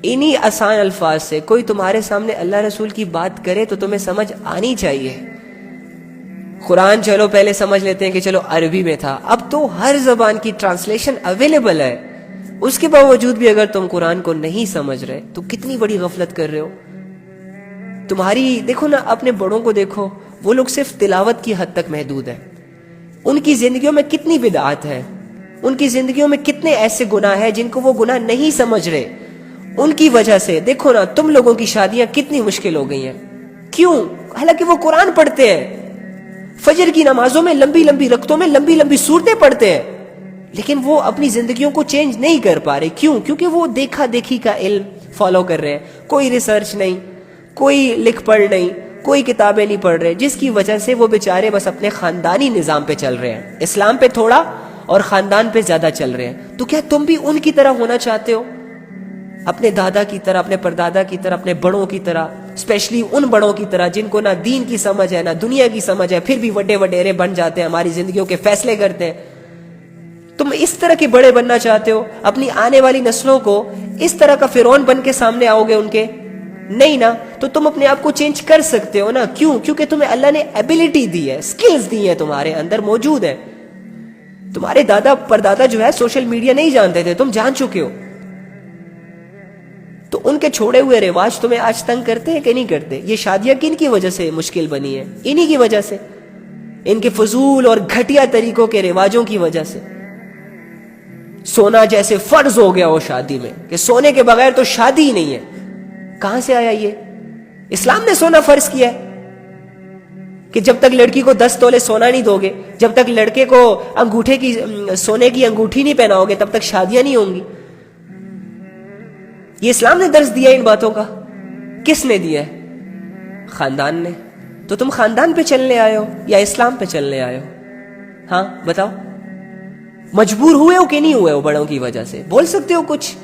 انہی آسان الفاظ سے کوئی تمہارے سامنے اللہ رسول کی بات کرے تو تمہیں سمجھ آنی چاہیے. قرآن چلو پہلے سمجھ لیتے ہیں کہ چلو عربی میں تھا، اب تو ہر زبان کی ٹرانسلیشن اویلیبل ہے. اس کے باوجود بھی اگر تم قرآن کو نہیں سمجھ رہے تو کتنی بڑی غفلت کر رہے ہو. تمہاری دیکھو نا، اپنے بڑوں کو دیکھو، وہ لوگ صرف تلاوت کی حد تک محدود ہیں. ان کی زندگیوں میں کتنی بدعات ہے، ان کی زندگیوں میں کتنے ایسے گناہ ہیں جن کو وہ گناہ نہیں سمجھ رہے. ان کی وجہ سے دیکھو نا تم لوگوں کی شادیاں کتنی مشکل ہو گئی ہیں. کیوں؟ حالانکہ وہ قرآن پڑھتے ہیں، فجر کی نمازوں میں لمبی لمبی رکعتوں میں لمبی لمبی سورتیں پڑھتے ہیں، لیکن وہ اپنی زندگیوں کو چینج نہیں کر پا رہے. کیوں؟ کیونکہ وہ دیکھا دیکھی کا علم فالو کر رہے ہیں. کوئی ریسرچ نہیں، کوئی لکھ پڑھ نہیں، کوئی کتابیں نہیں پڑھ رہے، جس کی وجہ سے وہ بیچارے بس اپنے خاندانی نظام پہ چل رہے ہیں، اسلام پہ تھوڑا اور خاندان پہ زیادہ چل رہے ہیں. تو کیا تم بھی ان کی طرح ہونا چاہتے ہو؟ اپنے دادا کی طرح، اپنے پردادا کی طرح، اپنے بڑوں کی طرح، اسپیشلی ان بڑوں کی طرح جن کو نہ دین کی سمجھ ہے نہ دنیا کی سمجھ ہے، پھر بھی وڈے وڈیرے بن جاتے ہیں، ہماری زندگیوں کے فیصلے کرتے ہیں. تم اس طرح کے بڑے بننا چاہتے ہو؟ اپنی آنے والی نسلوں کو اس طرح کا فرعون بن کے سامنے آؤ گے ان کے؟ نہیں نا. تو تم اپنے آپ کو چینج کر سکتے ہو نا. کیوں؟ کیونکہ تمہیں اللہ نے ایبلٹی دی ہے، سکلز دی ہیں، تمہارے اندر موجود ہے. تمہارے دادا پردادا جو ہے سوشل میڈیا نہیں جانتے تھے، تم جان چکے ہو. تو ان کے چھوڑے ہوئے رواج تمہیں آج تنگ کرتے ہیں کہ نہیں کرتے؟ یہ شادیاں کن کی وجہ سے مشکل بنی ہے؟ انہی کی وجہ سے، ان کے فضول اور گھٹیا طریقوں کے رواجوں کی وجہ سے. سونا جیسے فرض ہو گیا ہو شادی میں کہ سونے کے بغیر تو شادی ہی نہیں ہے. کہاں سے آیا یہ؟ اسلام نے سونا فرض کیا ہے کہ جب تک لڑکی کو 10 تولے سونا نہیں دو گے، جب تک لڑکے کو انگوٹھے کی سونے کی انگوٹھی نہیں پہناؤ گے، تب تک شادیاں نہیں ہوں گی. یہ اسلام نے درس دیا ان باتوں کا. کس نے دیا ہے؟ خاندان نے. تو تم خاندان پہ چلنے آئے ہو یا اسلام پہ چلنے آئے ہو؟ ہاں بتاؤ. مجبور ہوئے ہو کہ نہیں ہوئے ہو بڑوں کی وجہ سے؟ بول سکتے ہو کچھ؟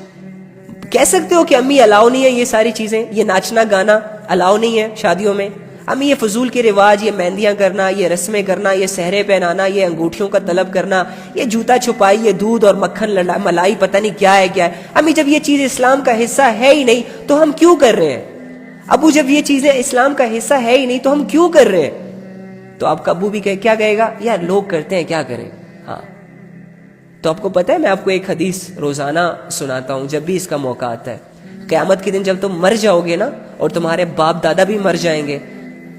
کہہ سکتے ہو کہ امی الاؤ نہیں ہے یہ ساری چیزیں، یہ ناچنا گانا الاؤ نہیں ہے شادیوں میں؟ امی یہ فضول کے رواج، یہ مہندیاں کرنا، یہ رسمیں کرنا، یہ سہرے پہنانا، یہ انگوٹھیوں کا طلب کرنا، یہ جوتا چھپائی، یہ دودھ اور مکھن ملائی پتہ نہیں کیا ہے. امی جب یہ چیز اسلام کا حصہ ہے ہی نہیں تو ہم کیوں کر رہے ہیں؟ ابو جب یہ چیزیں اسلام کا حصہ ہے ہی نہیں تو ہم کیوں کر رہے ہیں؟ تو آپ کا ابو بھی کیا کہے گا؟ یار لوگ کرتے ہیں کیا کریں. ہاں تو آپ کو پتہ ہے میں آپ کو ایک حدیث روزانہ سناتا ہوں جب بھی اس کا موقع آتا ہے. قیامت کے دن جب تم مر جاؤ گے نا، اور تمہارے باپ دادا بھی مر جائیں گے،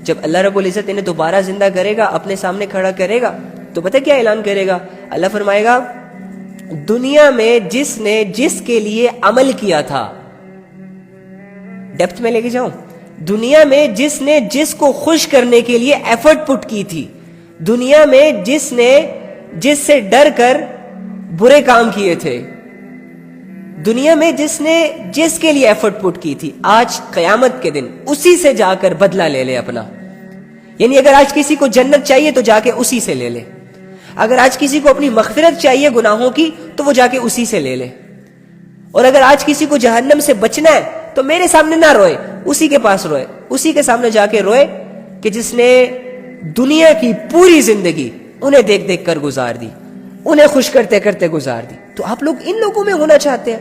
جب اللہ رب العزت انہیں دوبارہ زندہ کرے گا، اپنے سامنے کھڑا کرے گا، تو پتہ کیا اعلان کرے گا؟ اللہ فرمائے گا دنیا میں جس نے جس کے لیے عمل کیا تھا، ڈیپتھ میں لے کے جاؤں، دنیا میں جس نے جس کو خوش کرنے کے لیے ایفرٹ پٹ کی تھی، دنیا میں جس نے جس سے ڈر کر برے کام کیے تھے، دنیا میں جس نے جس کے لیے ایفرٹ پٹ کی تھی، آج قیامت کے دن اسی سے جا کر بدلہ لے لے اپنا. یعنی اگر آج کسی کو جنت چاہیے تو جا کے اسی سے لے لے، اگر آج کسی کو اپنی مغفرت چاہیے گناہوں کی تو وہ جا کے اسی سے لے لے، اور اگر آج کسی کو جہنم سے بچنا ہے تو میرے سامنے نہ روئے، اسی کے پاس روئے، اسی کے سامنے جا کے روئے کہ جس نے دنیا کی پوری زندگی انہیں دیکھ دیکھ کر گزار دی، انہیں خوش کرتے کرتے گزار دی. تو آپ لوگ ان لوگوں میں ہونا چاہتے ہیں.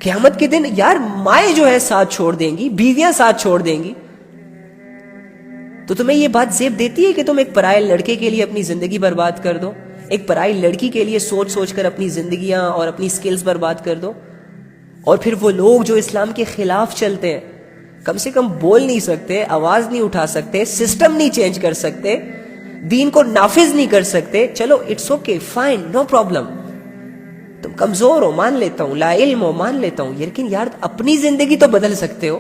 قیامت کے دن یار مائیں جو ہے ساتھ چھوڑ دیں گی، بیویاں ساتھ چھوڑ دیں گی، تو تمہیں یہ بات زیب دیتی ہے کہ تم ایک پرائے لڑکے کے لیے اپنی زندگی برباد کر دو، ایک پرائی لڑکی کے لیے سوچ سوچ کر اپنی زندگیاں اور اپنی سکلز برباد کر دو؟ اور پھر وہ لوگ جو اسلام کے خلاف چلتے ہیں، کم سے کم بول نہیں سکتے، آواز نہیں اٹھا سکتے، سسٹم نہیں چینج کر سکتے، دین کو نافذ نہیں کر سکتے، چلو it's okay fine no problem, تم کمزور ہو مان لیتا ہوں، لا علم ہو مان لیتا ہوں، لیکن یار اپنی زندگی تو بدل سکتے ہو.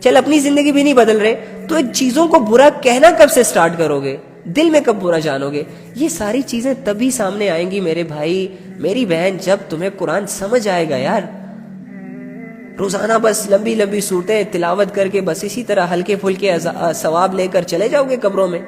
چل اپنی زندگی بھی نہیں بدل رہے تو ان چیزوں کو برا کہنا کب سے سٹارٹ کرو گے؟ دل میں کب برا جانو گے؟ یہ ساری چیزیں تبھی سامنے آئیں گی میرے بھائی میری بہن جب تمہیں قرآن سمجھ آئے گا. یار روزانہ بس لمبی لمبی صورتیں تلاوت کر کے بس اسی طرح ہلکے پھلکے ثواب لے کر چلے جاؤ گے قبروں میں.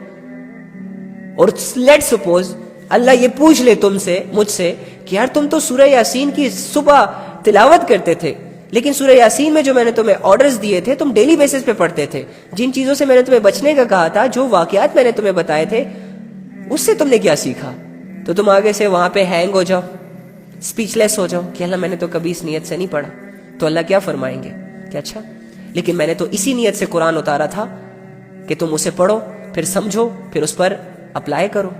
اور لیٹ سپوز اللہ یہ پوچھ لے تم سے مجھ سے کہ یار تم تو سورہ یاسین کی صبح تلاوت کرتے تھے، لیکن سورہ یاسین میں جو میں نے تمہیں آرڈرز دیے تھے تم ڈیلی بیسس پہ پڑھتے تھے، جن چیزوں سے میں نے تمہیں بچنے کا کہا تھا، جو واقعات میں نے تمہیں بتائے تھے، اس سے تم نے کیا سیکھا؟ تو تم آگے سے وہاں پہ ہینگ ہو جاؤ، اسپیچ لیس ہو جاؤ کہ اللہ میں نے تو کبھی اس نیت سے نہیں پڑھا. تو اللہ کیا فرمائیں گے کہ اچھا لیکن میں نے تو اسی نیت سے قرآن اتارا تھا کہ تم اسے پڑھو، پھر سمجھو، پھر اس پر اپلائی کرو۔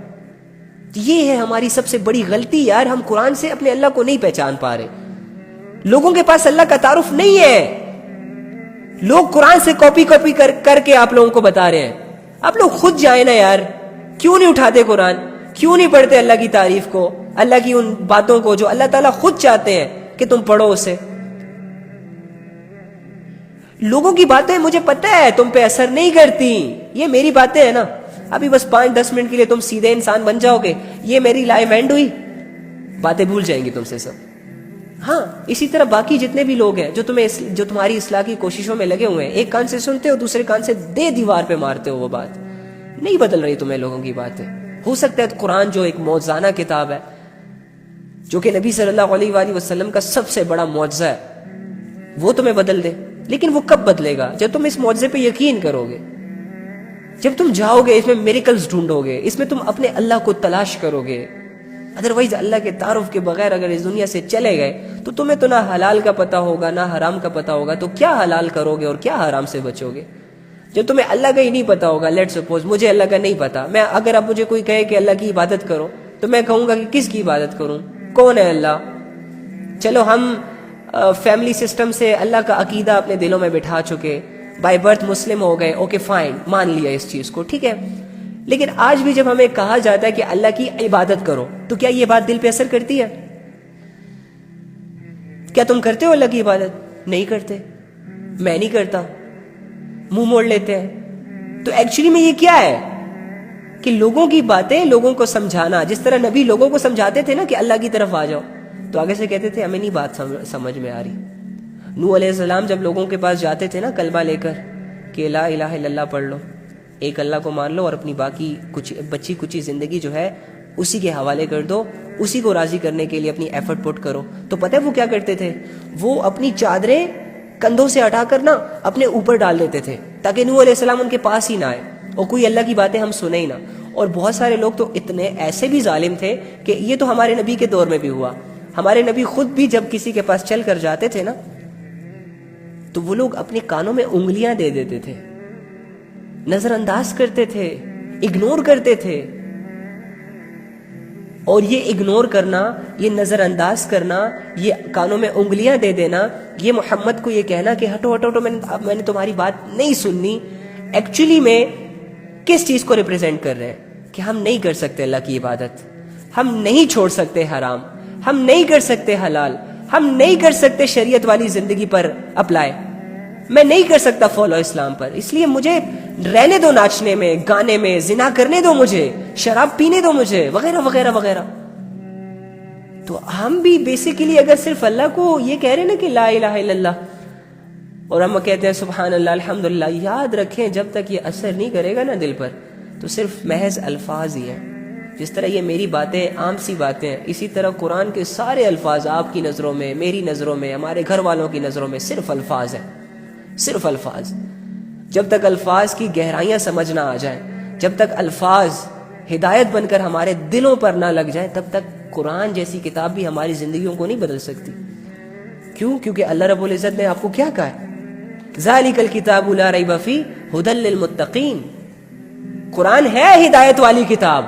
یہ ہے ہماری سب سے بڑی غلطی یار، ہم قرآن سے اپنے اللہ کو نہیں پہچان پا رہے۔ لوگوں کے پاس اللہ کا تعارف نہیں ہے، لوگ قرآن سے کاپی کر کے آپ لوگوں کو بتا رہے ہیں۔ آپ لوگ خود جائیں نا یار، کیوں نہیں اٹھاتے قرآن؟ کیوں نہیں پڑھتے اللہ کی تعریف کو، اللہ کی ان باتوں کو جو اللہ تعالیٰ خود چاہتے ہیں کہ تم پڑھو اسے؟ لوگوں کی باتیں مجھے پتہ ہے تم پہ اثر نہیں کرتی، یہ میری باتیں ہیں نا، ابھی بس 5-10 منٹ کے لیے تم سیدھے انسان بن جاؤ گے، یہ میری لائف اینڈ ہوئی، باتیں بھول جائیں گی تم سے سب۔ ہاں اسی طرح باقی جتنے بھی لوگ ہیں جو تمہاری اصلاح کی کوششوں میں لگے ہوئے ہیں، ایک کان سے سنتے ہو، دوسرے کان سے دے دیوار پہ مارتے ہو، وہ بات نہیں بدل رہی تمہیں لوگوں کی باتیں۔ ہو سکتا ہے قرآن جو ایک معجزانہ کتاب ہے، جو کہ نبی صلی اللہ علیہ وآلہ وسلم کا سب سے بڑا معجزہ ہے، وہ تمہیں بدل دے، لیکن وہ کب بدلے گا؟ جب تم اس معجزے پہ یقین کرو گے، جب تم جاؤ گے اس میں میریکلز ڈھونڈو گے، اس میں تم اپنے اللہ کو تلاش کرو گے۔ ادروائز اللہ کے تعارف کے بغیر اگر اس دنیا سے چلے گئے تو تمہیں تو نہ حلال کا پتہ ہوگا نہ حرام کا پتہ ہوگا، تو کیا حلال کرو گے اور کیا حرام سے بچو گے؟ جب تمہیں اللہ کا ہی نہیں پتا ہوگا، لیٹ سپوز مجھے اللہ کا نہیں پتا، میں اگر اب مجھے کوئی کہے کہ اللہ کی عبادت کرو تو میں کہوں گا کہ کس کی عبادت کروں؟ کون ہے اللہ؟ چلو ہم فیملی سسٹم سے اللہ کا عقیدہ اپنے دلوں میں بٹھا چکے، بائی برتھ مسلم ہو گئے، اوکے فائن، مان لیا اس چیز کو، ٹھیک ہے، لیکن آج بھی جب ہمیں کہا جاتا ہے کہ اللہ کی عبادت کرو تو کیا یہ بات دل پہ اثر کرتی ہے؟ کیا تم کرتے ہو اللہ کی عبادت؟ نہیں کرتے، میں نہیں کرتا، منہ موڑ لیتے ہیں۔ تو ایکچولی میں یہ کیا ہے کہ لوگوں کی باتیں لوگوں کو سمجھانا، جس طرح نبی لوگوں کو سمجھاتے تھے نا کہ اللہ کی طرف آ جاؤ، تو آگے سے کہتے تھے ہمیں نہیں بات سمجھ میں آ رہی۔ نوح علیہ السلام جب لوگوں کے پاس جاتے تھے نا کلمہ لے کر کہ لا الہ الا اللہ پڑھ لو، ایک اللہ کو مان لو اور اپنی باقی بچی کچی زندگی جو ہے اسی کے حوالے کر دو، اسی کو راضی کرنے کے لیے اپنی ایفرٹ پٹ کرو، تو پتہ ہے وہ کیا کرتے تھے؟ وہ اپنی چادریں کندھوں سے ہٹا کر نا اپنے اوپر ڈال دیتے تھے تاکہ نوح علیہ السلام ان کے پاس ہی نہ آئے اور کوئی اللہ کی باتیں ہم سنیں ہی نہ۔ اور بہت سارے لوگ تو اتنے ایسے بھی ظالم تھے کہ یہ تو ہمارے نبی کے دور میں بھی ہوا، ہمارے نبی خود بھی جب کسی کے پاس چل کر جاتے تھے نا تو وہ لوگ اپنے کانوں میں انگلیاں دے دیتے تھے، نظر انداز کرتے تھے، اگنور کرتے تھے۔ اور یہ اگنور کرنا، یہ نظر انداز کرنا، یہ کانوں میں انگلیاں دے دینا، یہ محمد کو یہ کہنا کہ ہٹو ہٹو ہٹو میں نے تمہاری بات نہیں سننی، ایکچولی میں کس چیز کو ریپریزنٹ کر رہے ہیں؟ کہ ہم نہیں کر سکتے اللہ کی عبادت، ہم نہیں چھوڑ سکتے حرام، ہم نہیں کر سکتے حلال، ہم نہیں کر سکتے شریعت والی زندگی پر اپلائی، میں نہیں کر سکتا فالو اسلام پر، اس لیے مجھے رہنے دو ناچنے میں، گانے میں، زنا کرنے دو مجھے، شراب پینے دو مجھے، وغیرہ وغیرہ وغیرہ۔ تو ہم بھی بیسیکلی اگر صرف اللہ کو یہ کہہ رہے ہیں نا کہ لا الہ الا اللہ، اور ہم کہتے ہیں سبحان اللہ الحمدللہ، یاد رکھیں جب تک یہ اثر نہیں کرے گا نا دل پر تو صرف محض الفاظ ہی ہیں۔ جس طرح یہ میری باتیں عام سی باتیں ہیں، اسی طرح قرآن کے سارے الفاظ آپ کی نظروں میں، میری نظروں میں، ہمارے گھر والوں کی نظروں میں صرف الفاظ ہیں، صرف الفاظ۔ جب تک الفاظ کی گہرائیاں سمجھ نہ آ جائیں، جب تک الفاظ ہدایت بن کر ہمارے دلوں پر نہ لگ جائیں، تب تک قرآن جیسی کتاب بھی ہماری زندگیوں کو نہیں بدل سکتی۔ کیوں؟ کیونکہ اللہ رب العزت نے آپ کو کیا کہا ہے؟ ذالک الکتاب لا ریب فیہ ھدی للمتقین۔ قرآن ہے ہدایت والی کتاب،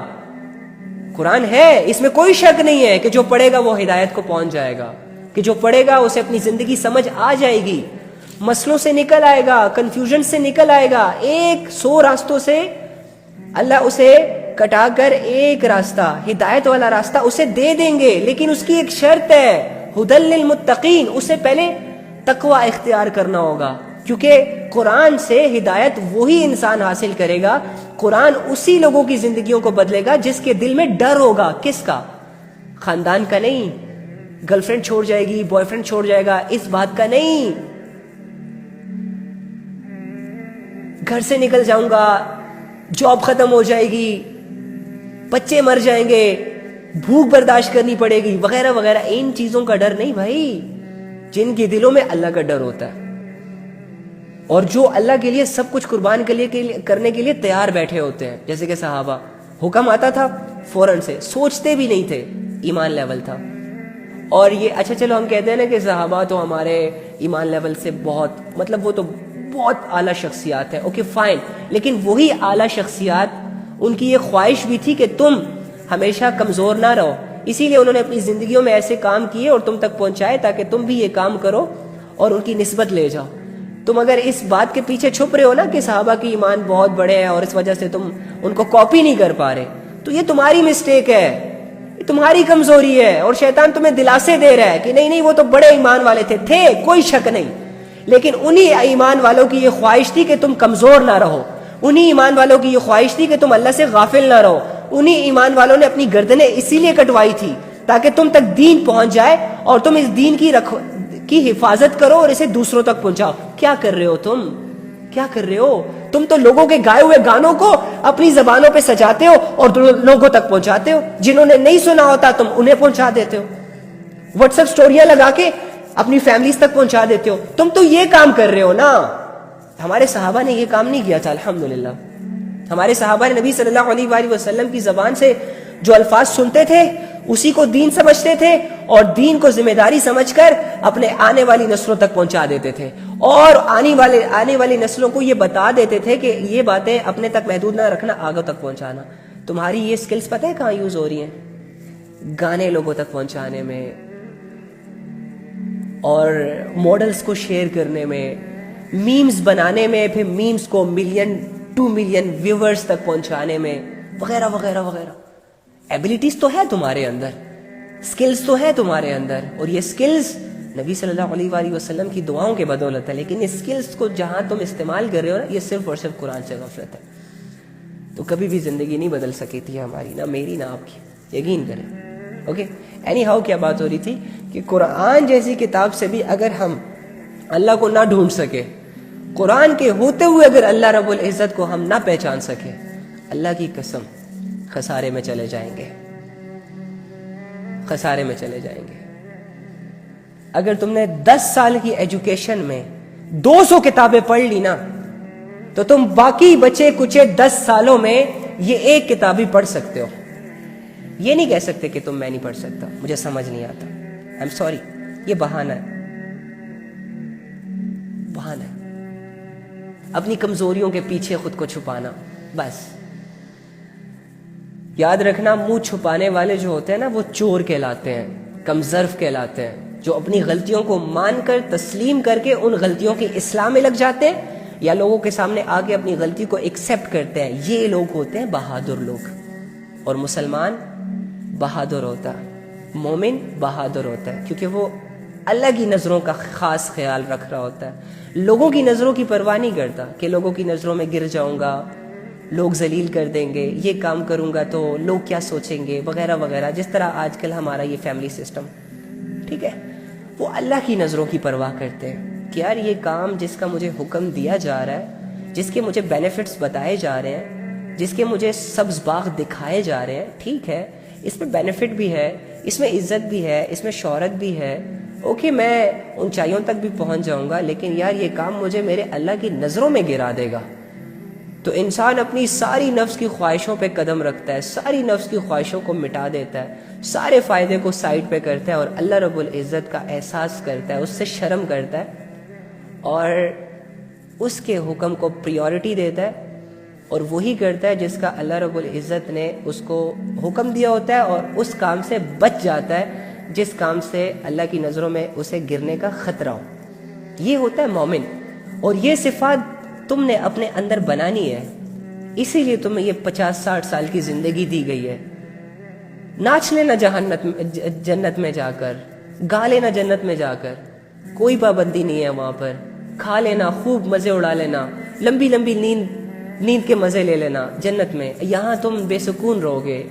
قرآن ہے، اس میں کوئی شک نہیں ہے کہ جو پڑھے گا وہ ہدایت کو پہنچ جائے گا، کہ جو پڑھے گا اسے اپنی زندگی سمجھ آ جائے گی، مسئلوں سے نکل آئے گا، کنفیوژن سے نکل آئے گا، 100 راستوں سے اللہ اسے کٹا کر ایک راستہ، ہدایت والا راستہ اسے دے دیں گے، لیکن اس کی ایک شرط ہے، ھدی للمتقین، اسے پہلے تقوی اختیار کرنا ہوگا، کیونکہ قرآن سے ہدایت وہی انسان حاصل کرے گا، قرآن اسی لوگوں کی زندگیوں کو بدلے گا جس کے دل میں ڈر ہوگا۔ کس کا؟ خاندان کا نہیں، گرل فرینڈ چھوڑ جائے گی، بوائے فرینڈ چھوڑ جائے گا، اس بات کا نہیں، گھر سے نکل جاؤں گا، جاب ختم ہو جائے گی، بچے مر جائیں گے، بھوک برداشت کرنی پڑے گی، وغیرہ وغیرہ، ان چیزوں کا ڈر نہیں بھائی، جن کے دلوں میں اللہ کا ڈر ہوتا ہے، اور جو اللہ کے لیے سب کچھ قربان کرنے کے لیے تیار بیٹھے ہوتے ہیں، جیسے کہ صحابہ، حکم آتا تھا فوراً سے، سوچتے بھی نہیں تھے، ایمان لیول تھا۔ اور یہ اچھا چلو ہم کہتے ہیں نا کہ صحابہ تو ہمارے ایمان لیول سے بہت مطلب وہ تو بہت اعلیٰ شخصیات ہیں، اوکے فائن، لیکن وہی اعلیٰ شخصیات ان کی یہ خواہش بھی تھی کہ تم ہمیشہ کمزور نہ رہو، اسی لیے انہوں نے اپنی زندگیوں میں ایسے کام کیے اور تم تک پہنچائے تاکہ تم بھی یہ کام کرو اور ان کی نسبت لے جاؤ۔ تم اگر اس بات کے پیچھے چھپ رہے ہو نا کہ صحابہ کی ایمان بہت بڑے ہیں اور اس وجہ سے تم ان کو کاپی نہیں کر پا رہے، تو یہ تمہاری مسٹیک ہے، یہ تمہاری کمزوری ہے، اور شیطان تمہیں دلاسے دے رہا ہے کہ نہیں نہیں وہ تو بڑے ایمان والے تھے کوئی شک نہیں، لیکن انہی ایمان والوں کی یہ خواہش تھی کہ تم کمزور نہ رہو، انہی ایمان والوں کی یہ خواہش تھی کہ تم اللہ سے غافل نہ رہو، انہی ایمان والوں نے اپنی گردنیں اسی لیے کٹوائی تھی تاکہ تم تک دین پہنچ جائے اور تم اس دین کی حفاظت کرو اور اسے دوسروں تک پہنچاؤ۔ کیا کر رہے ہو تم؟ کیا کر رہے ہو تم؟ تو لوگوں کے گائے ہوئے گانوں کو اپنی زبانوں پہ سجاتے ہو اور لوگوں تک پہنچاتے ہو، جنہوں نے نہیں سنا ہوتا تم انہیں پہنچا دیتے ہو، واٹس ایپ سٹوریاں لگا کے اپنی فیملیز تک پہنچا دیتے ہو، تم تو یہ کام کر رہے ہو نا۔ ہمارے صحابہ نے یہ کام نہیں کیا تھا، الحمدللہ ہمارے صحابہ نے نبی صلی اللہ علیہ وآلہ وسلم کی زبان سے جو الفاظ سنتے تھے اسی کو دین سمجھتے تھے اور دین کو ذمہ داری سمجھ کر اپنے آنے والی نسلوں تک پہنچا دیتے تھے، اور آنے والی نسلوں کو یہ بتا دیتے تھے کہ یہ باتیں اپنے تک محدود نہ رکھنا، آگے تک پہنچانا۔ تمہاری یہ سکلز پتہ ہے کہاں یوز ہو رہی ہیں؟ گانے لوگوں تک پہنچانے میں اور ماڈلز کو شیئر کرنے میں، میمز بنانے میں، پھر میمز کو 2 ملین ویورز تک پہنچانے میں، وغیرہ وغیرہ وغیرہ۔ ایبلٹیز تو ہے تمہارے اندر، سکلز تو ہے تمہارے اندر، اور یہ سکلز نبی صلی اللہ علیہ وآلہ وسلم کی دعاؤں کے بدولت ہے، لیکن یہ سکلز کو جہاں تم استعمال کر رہے ہو نا، یہ صرف اور صرف قرآن سے غفلت ہے۔ تو کبھی بھی زندگی نہیں بدل سکی تھی ہماری، نہ میری نہ آپ کی، یقین کریں۔ اوکے، اینی ہاؤ کیا بات ہو رہی تھی کہ قرآن جیسی کتاب سے بھی اگر ہم اللہ کو نہ ڈھونڈ سکے، قرآن کے ہوتے ہوئے اگر اللہ رب العزت کو ہم نہ پہچان سکے، اللہ کی قسم خسارے میں چلے جائیں گے، خسارے میں چلے جائیں گے۔ اگر تم نے 10 سال کی ایجوکیشن میں 200 کتابیں پڑھ لی نا، تو تم باقی بچے کچھ 10 سالوں میں یہ ایک کتاب ہی پڑھ سکتے ہو۔ یہ نہیں کہہ سکتے کہ میں نہیں پڑھ سکتا، مجھے سمجھ نہیں آتا، آئی ایم سوری، یہ بہانہ ہے، بہانہ ہے، اپنی کمزوریوں کے پیچھے خود کو چھپانا، بس۔ یاد رکھنا، منہ چھپانے والے جو ہوتے ہیں نا، وہ چور کہلاتے ہیں، کمظرف کہلاتے ہیں، جو اپنی غلطیوں کو مان کر تسلیم کر کے ان غلطیوں کی اصلاح میں لگ جاتے ہیں، یا لوگوں کے سامنے آگے اپنی غلطی کو ایکسیپٹ کرتے ہیں، یہ لوگ ہوتے ہیں بہادر لوگ۔ اور مسلمان بہادر ہوتا ہے، مومن بہادر ہوتا ہے، کیونکہ وہ اللہ کی نظروں کا خاص خیال رکھ رہا ہوتا ہے، لوگوں کی نظروں کی پرواہ نہیں کرتا کہ لوگوں کی نظروں میں گر جاؤں گا، لوگ ذلیل کر دیں گے، یہ کام کروں گا تو لوگ کیا سوچیں گے، وغیرہ وغیرہ، جس طرح آج کل ہمارا یہ فیملی سسٹم، ٹھیک ہے۔ وہ اللہ کی نظروں کی پرواہ کرتے ہیں کہ یار یہ کام جس کا مجھے حکم دیا جا رہا ہے، جس کے مجھے بینیفٹس بتائے جا رہے ہیں، جس کے مجھے سبز باغ دکھائے جا رہے ہیں، ٹھیک ہے، اس میں بینیفٹ بھی ہے، اس میں عزت بھی ہے، اس میں شہرت بھی ہے، اوکے میں اونچائیوں تک بھی پہنچ جاؤں گا، لیکن یار یہ کام مجھے میرے اللہ کی نظروں میں گرا دے گا۔ تو انسان اپنی ساری نفس کی خواہشوں پہ قدم رکھتا ہے، ساری نفس کی خواہشوں کو مٹا دیتا ہے، سارے فائدے کو سائڈ پہ کرتا ہے اور اللہ رب العزت کا احساس کرتا ہے، اس سے شرم کرتا ہے اور اس کے حکم کو پریورٹی دیتا ہے، اور وہی کرتا ہے جس کا اللہ رب العزت نے اس کو حکم دیا ہوتا ہے، اور اس کام سے بچ جاتا ہے جس کام سے اللہ کی نظروں میں اسے گرنے کا خطرہ ہو۔ یہ ہوتا ہے مومن، اور یہ صفات تم نے اپنے اندر بنانی ہے، اسی لیے تمہیں یہ 50-60 سال کی زندگی دی گئی ہے۔ ناچ لینا جنت میں جا کر، گا لینا جنت میں جا کر، کوئی پابندی نہیں ہے وہاں پر، کھا لینا، خوب مزے اڑا لینا، لمبی لمبی نیند کے مزے لے لینا جنت میں۔ یہاں تم بے سکون رہو گے،